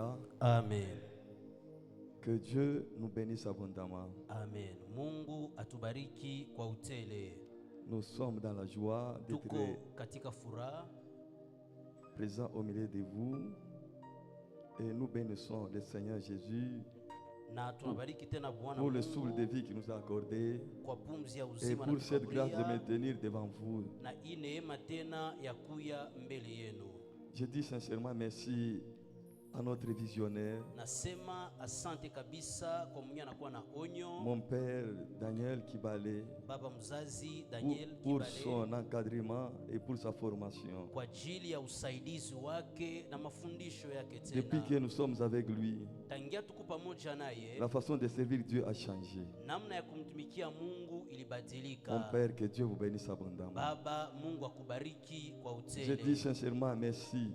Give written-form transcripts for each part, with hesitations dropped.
Alléluia. Amen. Que Dieu nous bénisse abondamment. Amen. Mungu atubariki kwa utele. Nous sommes dans la joie d'être katika furaha présents au milieu de vous et nous bénissons le Seigneur Jésus na tunabariki tena Bwana pour le souffle de vie qu'il nous a accordé kwa pumzi ya et uzima pour cette grâce de me tenir devant vous. na neema tena ya kuya mbele yenu. Je dis sincèrement merci à notre visionnaire, Nasema asante kabisa kwa mwenye anakuwa na onyo, mon père Daniel Kibale, baba mzazi Daniel pour Kibale, son encadrement et pour sa formation. kwa ajili ya usaidizi wake na mafundisho yake tena. Depuis que nous sommes avec lui, Tangia tuko pamoja naye, la façon de servir Dieu a changé. namna ya kumtumikia Mungu ilibadilika. Mon père, que Dieu vous bénisse abondamment. Baba, Mungu akubariki kwa utele. Je dis sincèrement merci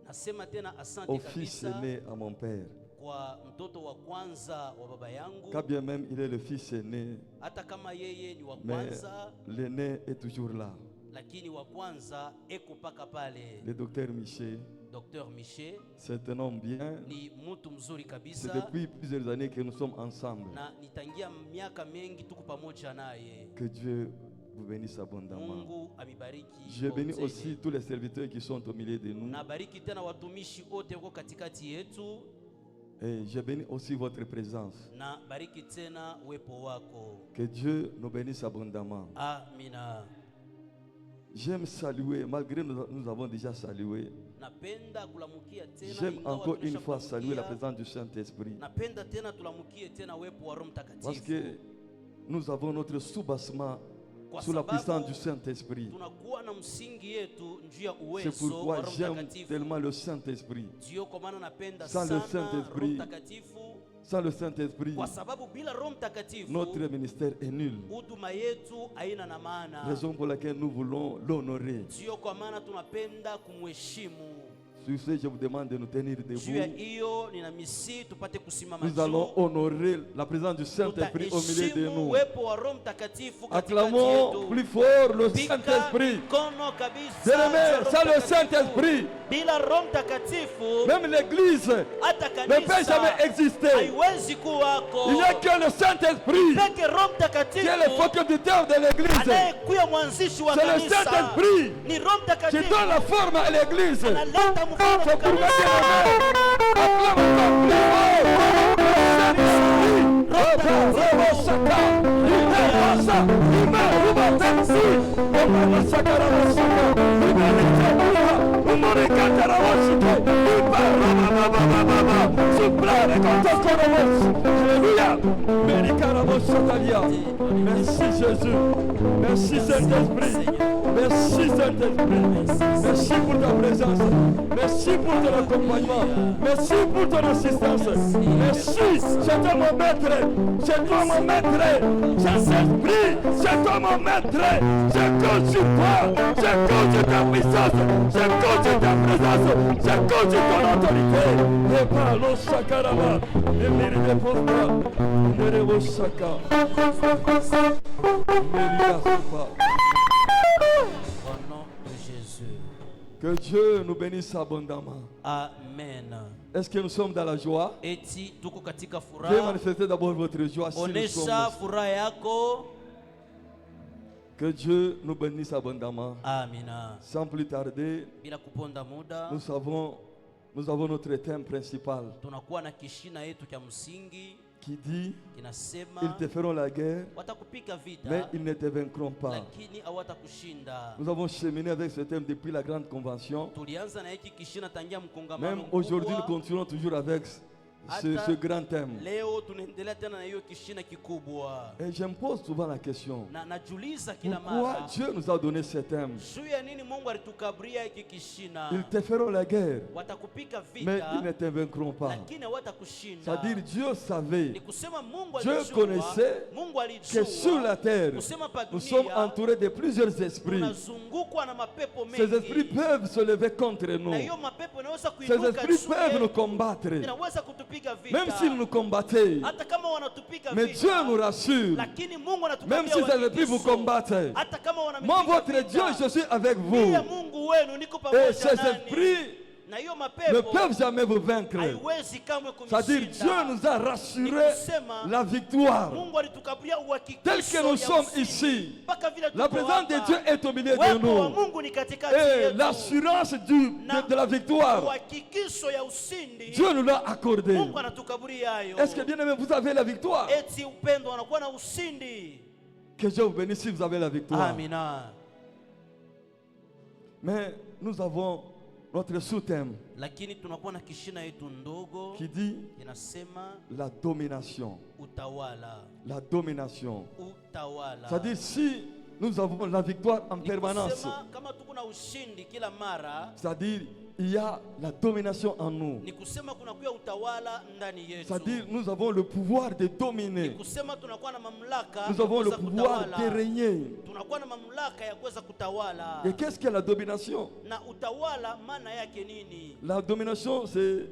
Nasema tena asante au fils kabisa aîné à mon père. kwa mtoto wa kwanza wa baba yangu, Quand bien même il est le fils aîné, hata kama yeye ni wa mais kwanza, l'aîné est toujours là. lakini wa kwanza eko paka pale. Le docteur Miché, Dr. Miché c'est un homme bien. ni mtu mzuri C'est kabisa, depuis plusieurs années que nous sommes ensemble. na nitangia miaka mengi tuko pamoja naye. Que Dieu vous bénisse abondamment. Mungu amibariki. Je kwa bénis utele. aussi tous les serviteurs qui sont au milieu de nous. Na bariki tena watumishi wote wako katikati yetu, Et je bénis aussi votre présence. na bariki tena uwepo wako. Que Dieu nous bénisse abondamment. Amina. J'aime saluer, malgré nous avons déjà salué. Napenda kulamukia tena, J'aime ingawa encore une tulisha fois saluer la kulamukia. présence du Saint-Esprit. Napenda tena tulamukie tena uwepo wa Roho Mtakatifu. Parce que nous avons notre soubassement Kwa sous la sababu puissance du Saint-Esprit. tunakuwa na msingi yetu njuu ya C'est uwezo wa pourquoi Roho j'aime Mtakatifu. tellement le Saint-Esprit. Ndio kwa maana napenda Sans le sana Saint-Esprit, Roho Mtakatifu, Sans le Saint-Esprit, kwa sababu bila Roho Mtakatifu notre ministère est nul. huduma yetu haina na maana. Raison pour laquelle nous voulons l'honorer. Ndio kwa maana tunapenda kumheshimu. Sur ce, je vous demande de nous tenir Juu ya debout. hiyo ninamisi tupate kusimama Nous allons juu. honorer la présence du Saint-Esprit au milieu de Tutaheshimu nous. uwepo wa Roho Mtakatifu katikati Acclamons yetu. plus fort le Pika Saint-Esprit. mikono kabisa. Bien-aimés, Roho sans le Mtakatifu. Saint-Esprit, Bila Roho Mtakatifu même l'Église hata ne peut kanisa jamais exister. haiwezi kuwako. Il n'y a que le Saint-Esprit Peke Roho qui Mtakatifu est le focus de l'Église. anayekuwa mwanzishi wa C'est le kanisa. Saint-Esprit Ni Roho qui Mtakatifu donne la forme à l'Église. analeta mfano C'est kwa pourquoi kanisa. Merci Jésus. Merci Saint-Esprit. Merci Saint-Esprit. Merci pour ta présence. Merci pour ton accompagnement. Merci pour ton assistance. Merci. C'est toi mon maître. C'est toi mon maître. Saint-Esprit, c'est toi mon maître. Je compte sur toi. Je compte sur ta puissance. Je compte sur ta présence. Je compte sur ton autorité. Et par le sakarama. Et mérite de postra. Nerebo saka. Mérite pas. Au nom de Jésus. Que Dieu nous bénisse abondamment. Amen. Est-ce que nous sommes dans la joie? Eti tuko katika Veuillez furaha. manifester d'abord votre joie si nous Onesha sommes. furaha yako. Que Dieu nous bénisse abondamment. Amina. Sans plus tarder, Bila kuponda muda, nous avons notre thème principal tunakuwa na kishina yetu cha msingi qui dit kinasema ils te feront la guerre, watakupiga mais vita ils ne te vaincront pas. lakini hawatakushinda. Nous avons cheminé avec ce thème depuis la grande convention. Tulianza na hiki kishina tangia mkongamano Même aujourd'hui, nous mkubwa. continuons toujours avec ce grand thème. Leo tunaendelea tena na hiyo kishina kikubwa. Et je me pose souvent la question, Na najiuliza kila pourquoi mara, Dieu nous a donné ce thème? juu ya nini Mungu alitukabria hiki kishina? Ils te feront la guerre, Watakupiga mais ils ne vita te vaincront pas. lakini hawatakushinda. C'est-à-dire Dieu savait Ni kusema Mungu Dieu alijua, connaissait Mungu que sur la alijua terre, kusema pa nous sommes dunia entourés de plusieurs esprits. tunazungukwa na mapepo Ces esprits mengi, peuvent se lever contre nous. na hiyo mapepo inaweza Ces kuinuka esprits juu peuvent nous yetu, combattre. inaweza kutupiga Même vita, s'ils nous combattaient. hata kama wanatupiga Mais vita, Dieu nous rassure. lakini Mungu Même anatupatia si ces esprits vous uhakikisho. combattent. Hata kama Moi, wananipiga votre vita, Dieu, je suis avec vous. mimi Mungu wenu niko Et pamoja ces nanyi. esprits Na hiyo ne mapepo peuvent jamais vous vaincre. haiwezi kamwe C'est-à-dire, Dieu kumshinda. nous a rassuré la victoire. Mungu alitukaburia Tel uhakikisho que nous ya sommes ushindi. ici, Mpaka vile la tuko présence de hapa. Dieu est au milieu de Uwepo wa nous. Mungu ni katikati Et yetu. l'assurance de la victoire, Uhakikisho ya ushindi Dieu nous l'a accordé. Mungu anatukaburia hayo. Est-ce que bien aimé, vous avez la victoire? Eti upendo anakuwa na ushindi. Que Dieu vous bénisse si vous avez la victoire. Amina. Mais nous avons notre sous-thème Lakini tunakuwa na kishina yetu ndogo qui dit inasema la domination. utawala. La domination. Utawala. C'est-à-dire, si nous avons la victoire en Ni permanence, kusema kama tuko na ushindi kila mara, c'est-à-dire, il y a la domination en nous. ni kusema kunakuwa utawala ndani yetu. C'est-à-dire, nous avons le pouvoir de Ni dominer. kusema tunakuwa na mamlaka Nous ya avons le kuweza pouvoir de kutawala. régner. Tunakuwa na mamlaka ya kuweza kutawala. Et qu'est-ce que la domination? Na utawala maana yake nini? La domination, c'est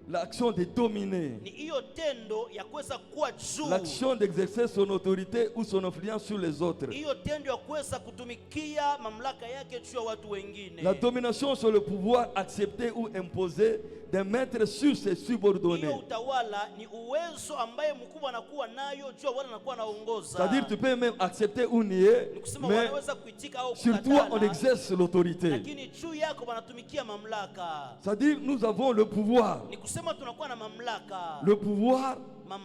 l'action de dominer. Ni hiyo tendo ya kuweza kuwa juu. L'action d'exercer son autorité ou son influence sur les autres. Hiyo tendo ya kuweza kutumikia mamlaka yake juu ya watu wengine. La domination, c'est le pouvoir accepté ou imposé d'un maître sur ses Hiyo subordonnés. utawala ni uwezo ambaye mkubwa anakuwa nayo juu ya wale anakuwa anaongoza. C'est-à-dire, tu peux même accepter ou nier, Ni kusema mais wanaweza kuitika au sur toi, on kukatala, exerce l'autorité. lakini juu yako wanatumikia mamlaka. C'est-à-dire, nous avons le pouvoir. Ni kusema tunakuwa na mamlaka. Le pouvoir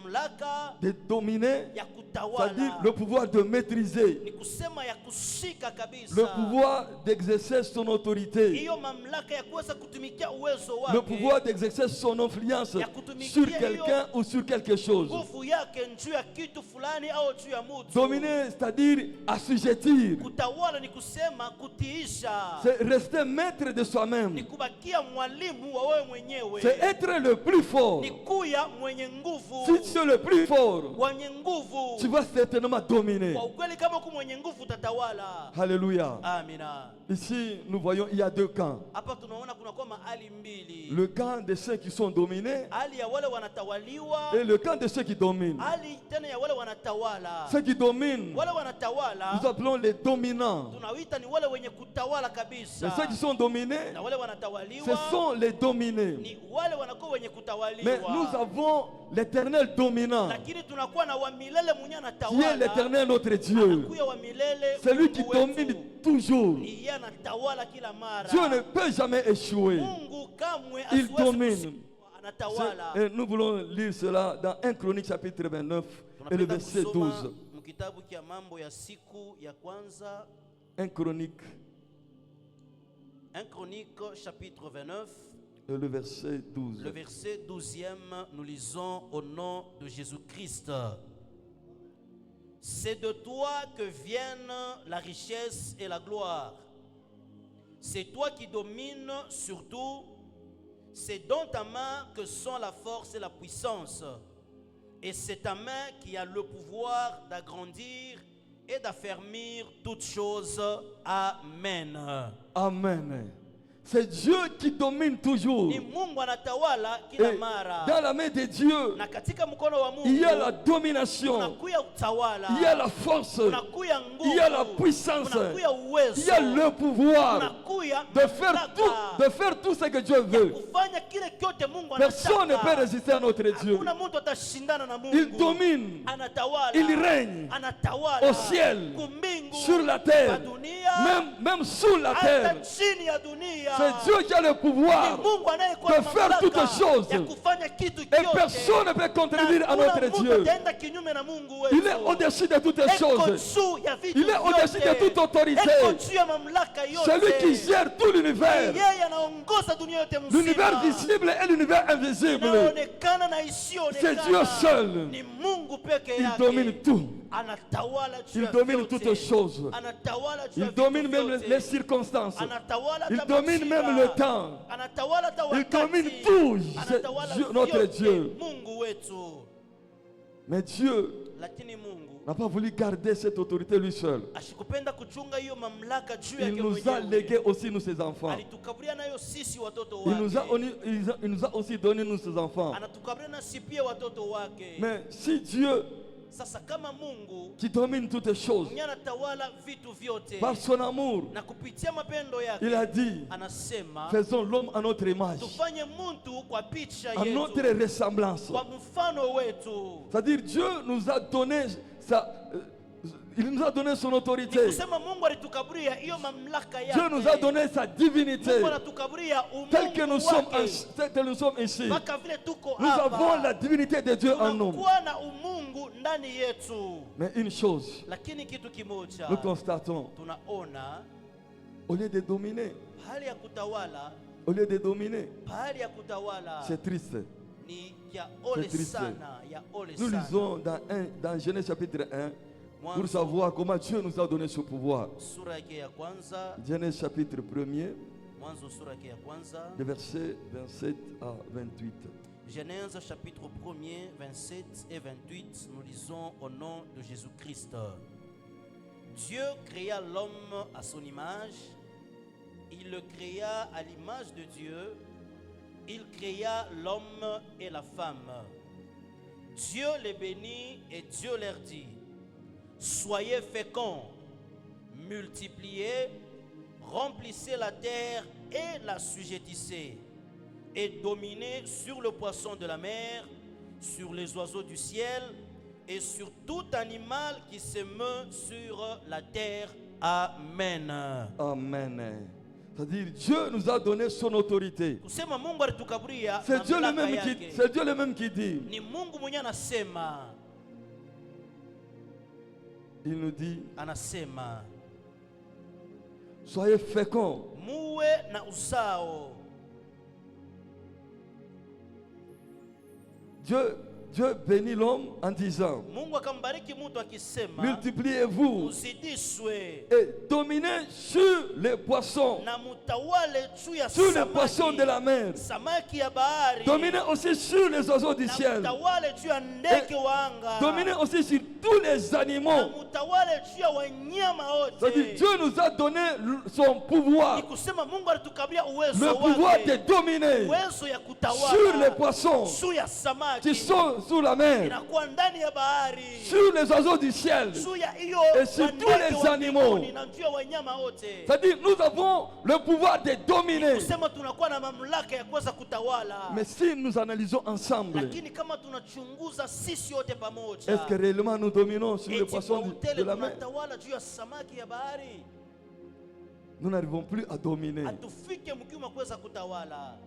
Mamlaka de dominer, ya c'est-à-dire kutawala. le pouvoir de maîtriser, Ni kusema ya kushika kabisa. le pouvoir d'exercer son autorité, Hiyo mamlaka ya kuweza kutumikia uwezo wake. le pouvoir d'exercer son influence sur quelqu'un ou sur quelque chose. Nguvu yake juu ya kitu fulani au juu ya mtu. Dominer, c'est-à-dire assujettir, Kutawala ni kusema kutiisha. c'est rester maître de Ni soi-même, kubakia mwalimu wa wewe mwenyewe. c'est être le plus fort. Ni kuya mwenye nguvu. Si tu es le plus fort, Mwenye nguvu. tu vas certainement dominer. Kwa ukweli kama uko mwenye nguvu utatawala. Alléluia. Amina. Ici, nous voyons, il y a deux camps. Hapa tunaona kuna kwa mahali mbili. Le camp de ceux qui sont dominés Hali ya wale wanatawaliwa. et le camp de ceux qui dominent. Hali tena ya wale wanatawala. Ceux qui dominent, Wale wanatawala nous appelons les dominants. tunawita ni wale wenye kutawala Et kabisa. ceux qui sont dominés, Na wale ce wanatawaliwa sont les dominés. ni wale wanakuwa wenye Mais kutawaliwa. nous avons l'éternel dominant, Lakini tunakuwa na wa milele mwenye qui est anatawala. l'éternel notre Dieu. Anakuya wa milele. Celui qui Mungu wetu. domine toujours. Ni yeye anatawala kila mara. Dieu ne peut jamais échouer. Mungu kamwe Il asiwezi domine. kushindwa, anatawala. Et nous voulons lire cela dans 1 Chronique chapitre 29 et le Tunapenda verset kusoma 12. mkitabu kia mambo ya siku ya kwanza 1 Chronique 1 Chronique chapitre 29 et le verset 12. le verset 12e, nous lisons au nom de Jésus-Christ. C'est de toi que viennent la richesse et la gloire. C'est toi qui domines sur tout. C'est dans ta main que sont la force et la puissance. Et c'est ta main qui a le pouvoir d'agrandir et d'affermir toutes choses. Amen. Amen. C'est Dieu qui domine toujours. Ni Mungu anatawala Et kila mara. dans la main de Dieu, Na katika mkono wa Mungu il y a la domination, unakuya utawala. il y a la force, Unakuya nguvu. il y a la puissance, Unakuya uwezo. il y a le pouvoir Unakuya de faire mamlaka. de faire tout ce que Dieu veut. Kufanya kile kyote Mungu Personne ne anataka. peut résister à notre Dieu. Hakuna mtu atashindana na Mungu. Il domine, Anatawala. il règne Anatawala. au ciel, Kumbingu. sur la terre, Kwa dunia. même sous la Hata terre. chini ya dunia. C'est Dieu qui a le Ni pouvoir Mungu anayekuwa de na faire mamlaka toutes choses. ya kufanya kitu et kyote. personne ne peut contredire à notre Dieu. Ataenda kinyume na Mungu wetu. Il est au-dessus de toutes Eko choses. juu ya vitu Il est au-dessus vyote. de toute autorité. Eko juu ya mamlaka yote. Celui qui gère tout l'univers, Yeye anaongoza dunia yote mzima. l'univers visible et l'univers invisible. Inaonekana na isiyoonekana. C'est Dieu seul. Ni Mungu peke Il yake. domine tout. Anatawala juu Il ya domine vyote. toutes choses. Anatawala juu ya Il vitu domine même vyote. les circonstances. Anatawala Il hata domine majira. même le temps. Anatawala hata Il wakati. domine tout. C'est Anatawala Dieu, notre vyote. Dieu. Mungu wetu. Mais Dieu Lakini Mungu n'a pas voulu garder cette autorité lui seul. ashikupenda kuchunga hiyo mamlaka juu Il yake nous a mwenyewe. légué aussi, nous, ses enfants. Alitukaburia nayo sisi watoto Il nous a, wake. il nous a aussi donné, nous, ses enfants. Anatukaburia nasi pia watoto wake. Mais si Dieu Sasa kama Mungu qui domine toutes les choses, mwenye anatawala vitu vyote par son amour, na kupitia mapendo yake, il a dit, anasema faisons l'homme à notre image, tufanye mtu kwa picha à notre yetu, ressemblance. kwa mfano wetu. C'est-à-dire Dieu nous a donné il nous a donné son Ni autorité. kusema Mungu alitukaburia hiyo mamlaka Dieu nous a yake. donné sa divinité. Mungu anatukaburia Tel que nous umungu sommes, wake. tel que nous sommes ici, Mpaka vile tuko nous avons hapa, la divinité de Dieu en nous. tunakuwa na umungu ndani yetu. Mais une chose, Lakini kitu kimoja nous constatons, tunaona, au lieu de dominer, hali ya kutawala, au lieu de dominer, hali ya kutawala c'est triste. ni ya ole C'est triste. sana, ya ole Nous sana. lisons dans Genèse chapitre 1 pour Mwanzo savoir comment Dieu nous a donné ce pouvoir. sura yake ya kwanza, Genèse chapitre 1er, Mwanzo sura yake ya kwanza, de versets 27 à 28. Genèse chapitre 1er, 27 et 28, nous lisons au nom de Jésus-Christ. Dieu créa l'homme à son image, il le créa à l'image de Dieu, il créa l'homme et la femme. Dieu les bénit et Dieu leur dit, soyez féconds, multipliez, remplissez la terre et la sujettissez, et dominez sur le poisson de la mer, sur les oiseaux du ciel, et sur tout animal qui se meut sur la terre. Amen. Amen. C'est-à-dire Dieu nous a donné son autorité. Kusema Mungu alitukaburia C'est Dieu mamlaka le même yake. c'est Dieu le même qui dit. Ni Mungu mwenye anasema, Il nous dit, anasema soyez féconds, muwe na uzao. Dieu bénit l'homme en disant, Mungu akambariki mtu akisema, multipliez-vous muzidishwe et dominez sur les poissons, na mutawale juu ya sur les poissons de la mer. samaki ya bahari, Dominez aussi sur les oiseaux du na ciel. mutawale juu ya ndege wa anga, Dominez aussi sur tous les na animaux. mutawale juu ya wanyama C'est-à-dire wote. Dieu nous a donné son pouvoir, Ni kusema Mungu alitukabia uwezo le pouvoir de wake, dominer uwezo ya sur les kutawala poissons juu ya qui samaki sont sous la mer, inakuwa ndani ya bahari, sur les oiseaux du ciel. juu ya hiyo Et sur wandege tous les wa animaux. mbinguni na juu ya wanyama wote. C'est-à-dire nous avons le pouvoir de dominer. Kusema tunakuwa na mamlaka ya kuweza kutawala. Mais si nous analysons ensemble, Lakini kama tunachunguza sisi wote pamoja, est-ce que réellement nous dominons sur les eti poissons kwa de utele la mer? tunatawala juu ya samaki ya bahari? Nous n'arrivons plus à dominer. Hatufike mkiuma kuweza kutawala.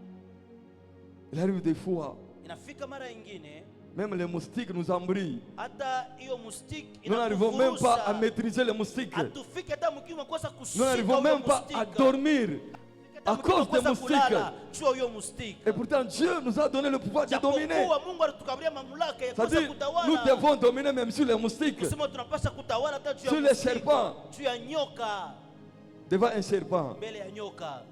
Il arrive des fois, Inafika mara nyingine même les moustiques nous embrient. hata hiyo mustiki Nous n'arrivons même pas à inakuvurusa. maîtriser les moustiques. Hatufike hata mkiuma kuweza Nous kushika n'arrivons huyo même pas à mustiki. dormir Hata à mkiuma cause des kuweza moustiques. kulala juu ya huyo mustiki. Et pourtant Dieu nous a donné le pouvoir de dominer. Japokuwa Mungu alitukaburia mamlaka ya kuweza C'est-à-dire nous kutawala. devons dominer même sur les moustiques. Kusema tunapaswa kutawala hata juu ya Sur les mustiki, serpents. juu ya nyoka, Devant un serpent, mbele ya nyoka.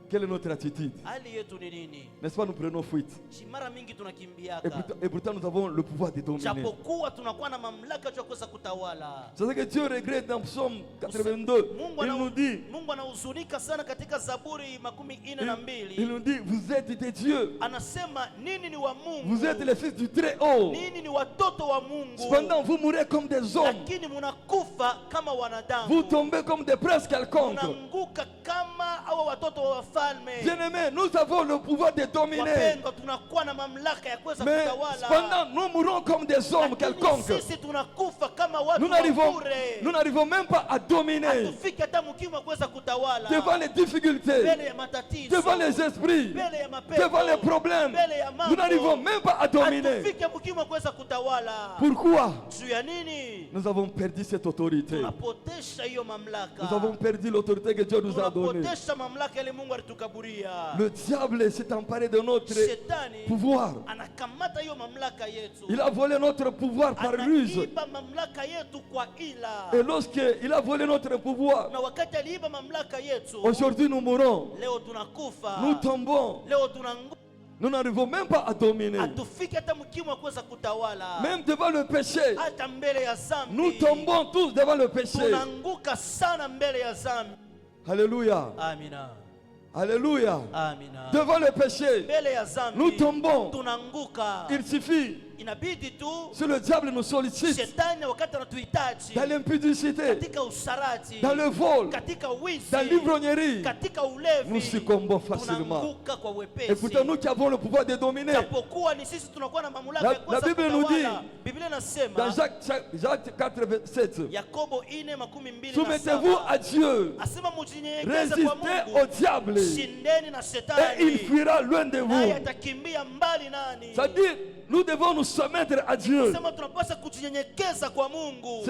quelle est notre attitude? Hali yetu ni nini? N'est-ce pas, nous prenons fuite. Mara mingi Et tunakimbiaka, pourtant nous avons le pouvoir de dominer. japokuwa tunakuwa na mamlaka juu ya kuweza kutawala. C'est ce que Dieu regrette dans Psaume 82. Il nous dit, Mungu anahuzunika sana katika Zaburi 42. il nous dit, vous êtes des dieux. Anasema nini ni wa Mungu, Vous êtes les fils du Très-Haut. nini ni watoto wa Mungu, Cependant, vous mourrez comme des hommes. lakini munakufa kama wanadamu, Vous tombez comme des princes quelconques. munaanguka kama hawa watoto wa wafalme. Bien-aimés, nous avons le pouvoir de dominer. Wapendwa, tunakuwa na mamlaka ya kuweza Mais kutawala, cependant, nous mourons comme des hommes lakini quelconques. sisi tunakufa kama watu Nous wa n'arrivons bure. même pas à dominer Hatufiki hata mkima kuweza kutawala devant les difficultés, mbele ya matatizo, devant les esprits, mbele ya mapepo, devant les problèmes. mbele ya mambo. Nous n'arrivons même pas à dominer. Hatufiki mkima kuweza kutawala. Pourquoi? Juu ya nini? Nous avons perdu cette autorité. Tunapotesha hiyo mamlaka. Nous avons perdu l'autorité que Dieu nous a donnée. Tunapotesha mamlaka ile Mungu alitukaburia. Le diable s'est emparé de notre Shetani pouvoir. anakamata hiyo mamlaka yetu. Il a volé notre pouvoir par ruse. Anaiba mamlaka yetu kwa ila. Et lorsqu'il a volé notre pouvoir, Na wakati aliiba mamlaka yetu, aujourd'hui nous mourons. leo tunakufa. Nous tombons. Leo tunanguka. Nous n'arrivons même pas à dominer. Hatufiki hata mkima kuweza kutawala. Même devant le péché, Hata mbele ya zambi. nous tombons tous devant le péché. Tunaanguka sana mbele ya zambi. Alléluia. Amina. Alléluia. Amina. Devant le péché, Mbele ya zambi, nous tombons. tunanguka. Il suffit, Inabidi tu si le diable nous sollicite, shetani wakati anatuhitaji dans l'impudicité, katika usharati, dans le vol, katika wizi, dans l'ivrognerie, katika ulevi, nous succombons facilement. tunaanguka kwa wepesi. Et pourtant, nous qui avons le pouvoir de dominer, japokuwa ni sisi tunakuwa na mamlaka ya kuweza la Bible nous dit, kutawala. Biblia inasema dans Jacques 4, verset 7, Yakobo 4:27, soumettez-vous à Dieu, asema mujinyenyekeze kwa résistez Mungu, au diable, shindeni na et il shetani fuira loin de naye vous. atakimbia mbali nani. C'est-à-dire, nous devons nous soumettre à Dieu. Sema tunapaswa kujinyenyekeza kwa Mungu.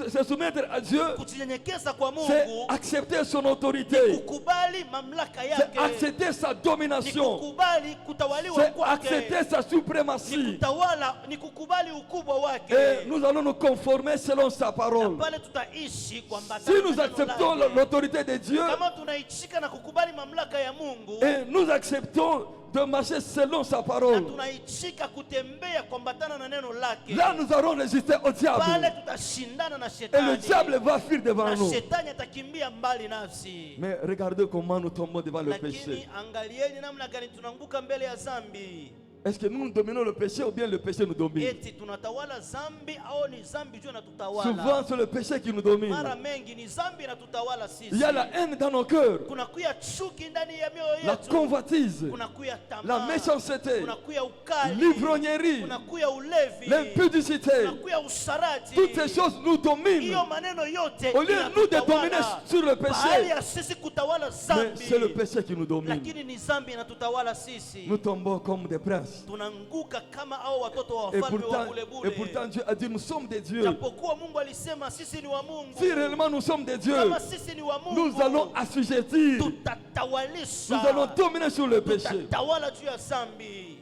Se soumettre à Dieu, Kujinyenyekeza kwa c'est Mungu, accepter son autorité, kukubali mamlaka c'est yake, accepter sa ni domination, kukubali kutawaliwa c'est kwake, accepter sa ni suprématie. kutawala, ni kukubali ukubwa wake. Et nous allons nous conformer selon sa Na parole. pale tutaishi kwa Si mbatana nous na neno acceptons lake. l'autorité de Dieu Kama tunaichika na kukubali mamlaka ya Mungu, et nous acceptons de marcher selon sa na parole, tunaichika kutembea kuambatana na neno lake, là nous allons résister au pale diable. tutashindana na Et le shetani, diable va fuir devant na nous. shetani atakimbia mbali nasi. Mais regardez comment nous tombons devant le Lakini péché. angalieni namna gani tunaanguka mbele ya zambi. Est-ce que nous dominons le péché ou bien le péché nous domine? Eti tunatawala zambi au ni zambi juu inatutawala? Souvent c'est le péché qui nous domine. Mara mengi ni zambi inatutawala sisi. Il y a la haine dans nos cœurs, Kunakuya chuki ndani ya mioyo la yetu, convoitise, kunakuya tamaa, la méchanceté, kunakuya ukali, l'ivrognerie, kunakuya ulevi, l'impudicité. kunakuya usharati. Toutes ces choses nous dominent. Hiyo maneno yote Au lieu nous de inatutawala. dominer sur le Bahali péché, ya sisi kutawala mais zambi, c'est le péché qui nous domine. lakini ni zambi inatutawala sisi. Nous tombons comme des princes. Tunaanguka kama hao watoto wa Et wafalme wa pourtant bulebule. Dieu a dit nous sommes des dieux. Japokuwa Mungu alisema sisi ni wa Mungu. Si réellement nous sommes des dieux, Kama sisi ni wa Mungu, nous allons assujettir, tutatawalisha, nous allons dominer sur le péché. tutatawala juu ya zambi.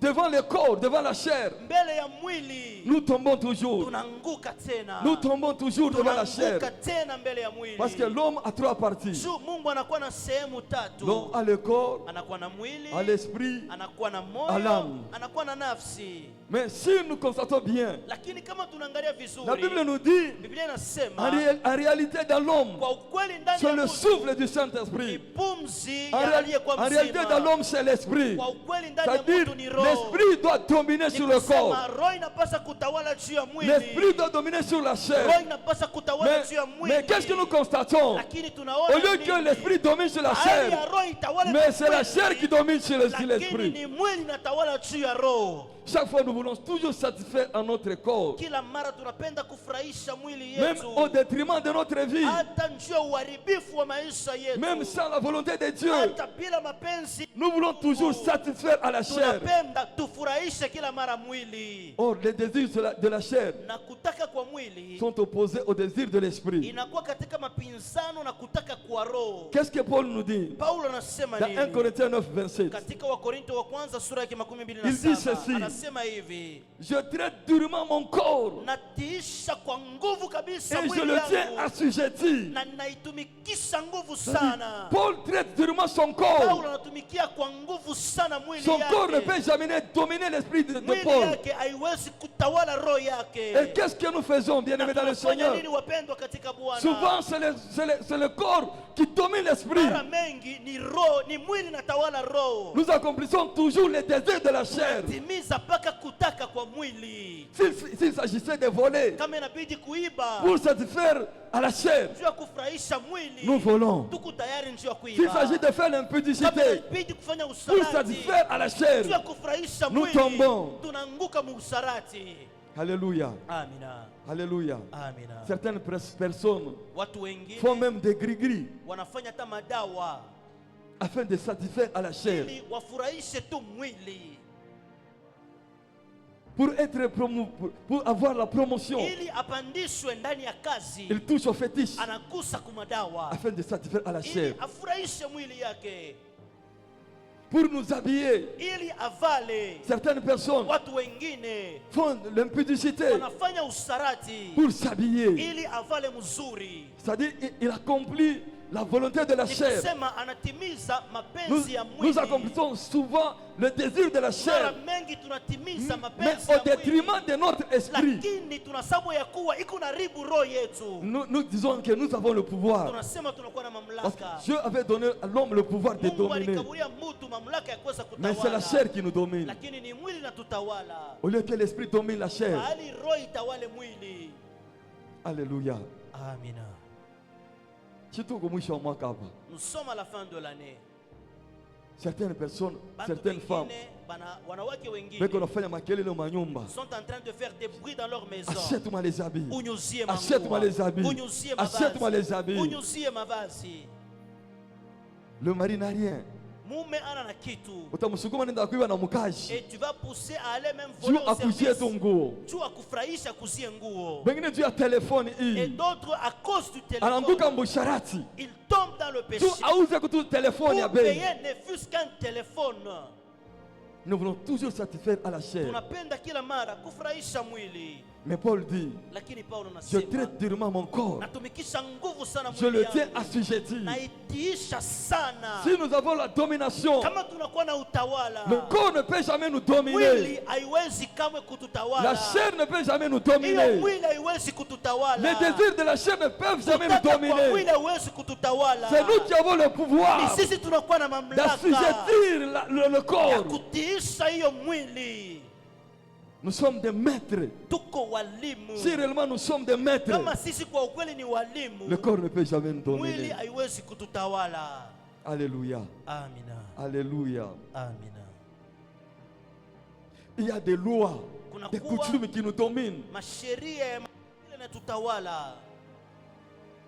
Devant le corps, devant la chair, Mbele ya mwili nous tombons toujours. tunaanguka tena, Nous tombons toujours devant la chair. tunaanguka tena mbele ya mwili. Parce que l'homme a trois parties. Juu Mungu anakuwa na sehemu tatu. L'homme a le corps, Anakuwa na mwili, a l'esprit. anakuwa na à moyo, l'âme. anakuwa na nafsi. Mais si nous constatons bien, Lakini kama tunaangalia la vizuri, Bible nous dit, Biblia inasema en réalité dans l'homme, kwa ukweli ndani c'est ya le mtu souffle du ni Saint-Esprit. pumzi En, ya aliyekuwa en réalité dans mzima. l'homme, c'est l'esprit. Kwa ukweli ndani ya C'est-à-dire, mtu ni roho. l'esprit doit dominer sur le corps. Kusema roho inapasa kutawala juu ya mwili. L'esprit doit dominer sur la Roho chair. inapasa kutawala juu ya mwili. Mais qu'est-ce que nous constatons? Lakini Au tunaona lieu que nini? l'esprit domine sur la Hali chair, ya roho itawale mais c'est la mwili, chair qui domine sur lakini l'esprit. ni mwili inatawala juu ya roho. Chaque fois, nous voulons toujours satisfaire à notre corps, Kila mara tunapenda kufurahisha mwili même yetu, au détriment de notre vie, hata juu ya uharibifu wa maisha yetu, même sans la volonté de Dieu. hata bila mapenzi. Nous voulons toujours satisfaire à la chair. Tunapenda tufurahishe kila mara mwili, Or, les désirs de la chair na kutaka kwa mwili sont opposés aux désirs de l'esprit. inakuwa katika mapinzano na kutaka kwa roho. Qu'est-ce que Paul nous dit Paulo anasema dans 1 nini Corinthiens 9, 27? katika Wakorinto wa kwanza sura ya Il dit 27? ceci. Anasema hivi: Je traite durement mon corps natiisha kwa nguvu kabisa et je mwili le tiens yangu assujetti. na naitumikisha nguvu sana. Paul traite durement son corps. Paulo anatumikia kwa nguvu sana mwili Son corps ne yake. peut jamais dominer l'esprit de Mwili Paul. yake haiwezi kutawala roho yake. Et qu'est-ce que nous faisons, bien-aimés dans le Tunafanya Seigneur? nini wapendwa katika Bwana? Souvent, c'est le corps qui domine l'esprit. Mara mengi ni roho, ni mwili natawala roho. Nous accomplissons toujours les désirs de la chair. Timiza mpaka kutaka kwa mwili. S'il s'agissait de voler Kama inabidi kuiba pour satisfaire à la chair, njoo ya kufurahisha mwili, nous volons. tuko tayari njoo ya S'il kuiba. s'agit de faire Kama l'impudicité inabidi kufanya pour usarati satisfaire à la chair, njoo ya kufurahisha nous mwili, tombons. tunaanguka muusarati. Alléluia, Amina, alléluia. amina. Certaines personnes Watu wengine font même des gris-gris wanafanya hata madawa afin de satisfaire à la chair, ili wafurahishe tu mwili, pour être pour avoir la promotion. ili apandishwe ndani ya kazi. Il touche au fétiche Anagusa kumadawa afin de satisfaire à la chair, ili afurahishe mwili yake, pour nous habiller. ili avale. Certaines personnes Watu wengine font l'impudicité wanafanya usarati pour s'habiller. ili avale mzuri, C'est-à-dire, il accomplit la volonté de la chair. Nikusema anatimiza Nous, mapenzi ya nous mwili. accomplissons souvent le désir de la Mara chair, mengi tunatimiza mais mapenzi au ya mwili. détriment de notre esprit. Lakini tunasabu ya kuwa iko na ribu roho yetu. Nous disons que nous avons le pouvoir. Tunasema tunakuwa na Parce que mamlaka. Dieu avait donné à l'homme le pouvoir de Mungu dominer. alikaburia mtu mamlaka ya kuweza Mais c'est la kutawala. chair qui nous domine. Lakini ni mwili na tutawala. Au lieu que l'esprit domine la chair. Bali roho itawale mwili. Alléluia. Amina. Nous sommes à la fin de l'année. Certaines personnes, Bantu certaines femmes, wengine, wanawake wengine sont sont en train de faire des bruits dans leur maison. achète-moi les habits. Unyuzie Achète-moi les habits. manguo. Unyuzie Achète-moi les mavazi. habits. Unyuzie mavazi. Le mari n'a rien. Mume ana na kitu. Utamsukuma nenda kuiba na mkaji. Et tu vas pousser à aller même Dieu voler au akujie service. ton nguo. Tu akufurahisha kuzie nguo. Wengine juu ya telefoni Et hii. d'autres à cause du Anaanguka téléphone. mbusharati. Ils tombent dans le péché. Tu auze kutu telefoni ya Pour bei. payer ne fût-ce qu'un téléphone. Nous voulons toujours satisfaire à la chair. Tunapenda kila mara kufurahisha mwili. Mais Paul dit, Lakini Paulo je anasema traite durement mon corps. natumikisha nguvu sana Je mwili le tiens yangu. assujetti. Naitiisha sana. Si nous avons la domination, Kama tunakuwa na utawala, le corps ne peut jamais nous dominer. mwili haiwezi kamwe kututawala. La chair ne peut jamais nous Hiyo dominer. mwili haiwezi kututawala. Les désirs de la chair ne peuvent jamais nous Kutaka kwa mwili dominer. haiwezi kututawala. C'est nous qui avons le Ni pouvoir sisi tunakuwa na mamlaka d'assujettir le ya corps. kutiisha hiyo mwili. Nous sommes des maîtres. Tuko walimu. Si réellement nous sommes des maîtres, Kama sisi kwa ukweli ni walimu, le corps ne peut jamais nous mwili dominer. haiwezi kututawala. Alléluia. Amina. Alléluia. Amina. Il y a des lois, Kuna des kuwa coutumes qui nous dominent. masheria ya makabila yanatutawala.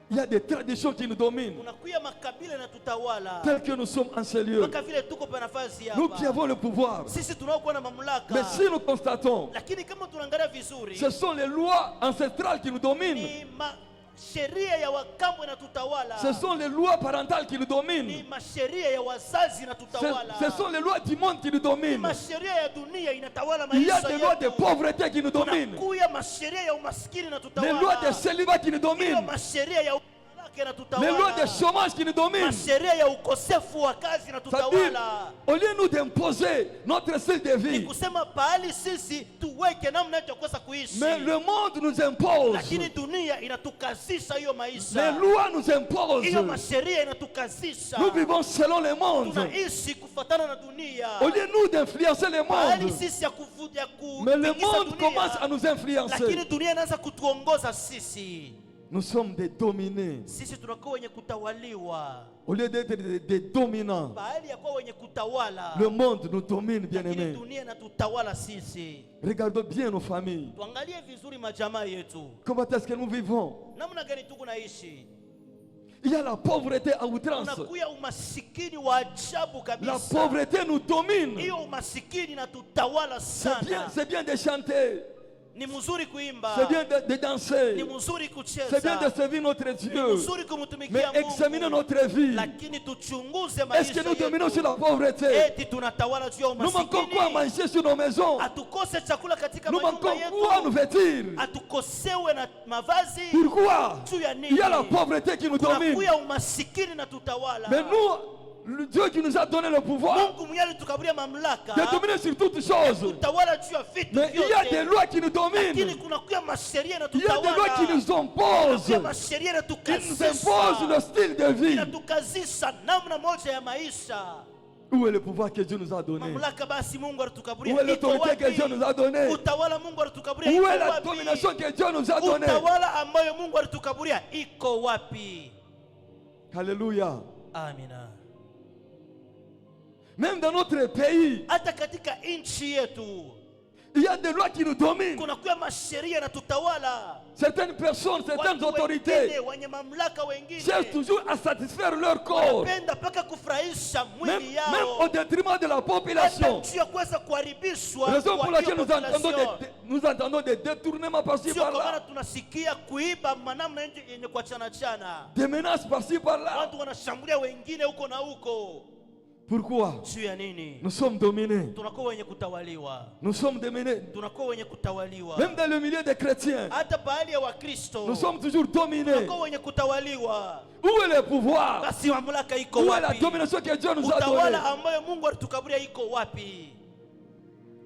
Il y a des traditions qui nous dominent. Kunakuya makabila yanatutawala. Tels que nous sommes en ces lieux. Mpaka vile tuko pa nafasi Nous qui hapa. avons le pouvoir. Sisi tunaokuwa na Mais mamlaka. si nous constatons, Lakini kama tunaangalia vizuri, ce sont les lois ancestrales qui nous dominent. ni sheria ya wakambo inatutawala. Ce sont les lois parentales qui nous Ni dominent. masheria ya wazazi inatutawala. Ce sont les lois du monde qui nous Ni dominent. masheria ya dunia inatawala Il y a maisha des lois de yetu. pauvreté qui nous dominent. Kunakuya masheria ya umaskini Les inatutawala. lois de célibat qui nous Hiyo dominent. masheria ya umalaka Les inatutawala. lois de chômage qui nous dominent. Masheria ya ukosefu wa kazi C'est-à-dire, inatutawala. au lieu nous d'imposer notre style de Ni vie, kusema pahali sisi tuweke namna yetu ya kuweza kuishi. mais le monde nous impose. Lakini dunia inatukazisha hiyo Les maisha. lois nous imposent. Hiyo masheria inatukazisha. Nous vivons selon le monde. Tunaishi kufuatana na dunia. Au lieu nous d'influencer le Pahali monde, sisi ya kuvuja mais le kutikisa monde commence à dunia. nous influencer. Lakini dunia inaanza kutuongoza sisi. Nous sommes des dominés. Sisi tunakuwa wenye kutawaliwa. Au lieu d'être des dominants, Bahali ya kuwa wenye kutawala. le monde nous domine, bien Lakini aimés. dunia inatutawala sisi. Regardons bien nos familles. Tuangalie vizuri majamaa yetu. Comment est-ce que nous vivons? Namna gani tuko naishi? Il y a la pauvreté à outrance. Unakuya umasikini wa ajabu La kabisa. pauvreté nous domine. Hiyo umasikini inatutawala sana. C'est bien de chanter. Ni mzuri kuimba. C'est bien de danser. Ni mzuri C'est bien de kucheza. servir notre Ni Dieu. mzuri Mais kumtumikia examinons Mungu. notre vie. Lakini tuchunguze Est-ce que maisha nous dominons sur yetu. la pauvreté? Eti tunatawala juu ya Nous manquons quoi à umasikini. manger sur nos maisons? Atukose chakula katika Nous manyumba manquons quoi à nous yetu. vêtir? Atukosewe na mavazi. Pourquoi? Juu ya Il y a la nini? pauvreté qui nous domine. Kunakuya umasikini na tutawala. Mais nous, le Dieu qui nous a donné le pouvoir Mungu mwenyewe alitukaburia mamlaka. de dominer sur toutes choses. Tutawala juu ya vitu Mais il y a vyote. des lois qui nous Lakini dominent. kunakuya masheria Il y a des lois qui nous imposent. Kunakuya masheria Qui nous inatukazisha. imposent le style de vie. Inatukazisha namna moja ya maisha. Où est le pouvoir que Dieu nous a donné? Mamlaka basi Mungu alitukaburia. Où est Iko l'autorité que Dieu wapi? nous a donnée? Utawala Mungu alitukaburia. Où Iko est la wapi? domination que Dieu nous a donnée? Utawala ambayo Mungu alitukaburia iko wapi? Alléluia. Amina. Même dans notre pays, Hata katika nchi yetu il y a des lois qui nous dominent. kunakuwa masheria na tutawala. Certaines personnes, certaines Watu autorités wengine wenye mamlaka wengine cherchent toujours à satisfaire leur corps, wanapenda mpaka kufurahisha même mwili au yao, détriment de la hata population. juu ya kuweza kuharibishwa Raison pour kwa hiyo laquelle population. nous entendons des détournements par-ci Sio kwa maana par-là, tunasikia kuiba manamna yenye kuachana chana, des menaces par-ci par-là. watu wanashambulia wengine huko na huko. Pourquoi? Juu ya nini? Nous sommes dominés. Tunakuwa wenye kutawaliwa. Nous sommes dominés. Tunakuwa wenye kutawaliwa. Même dans le milieu des chrétiens, Hata pahali ya Wakristo. nous sommes toujours dominés. Tunakuwa wenye kutawaliwa. Où est le pouvoir? Basi mamlaka iko Où est la wapi? domination que Dieu nous a Utawala donnée? ambayo Mungu alitukaburia iko wapi?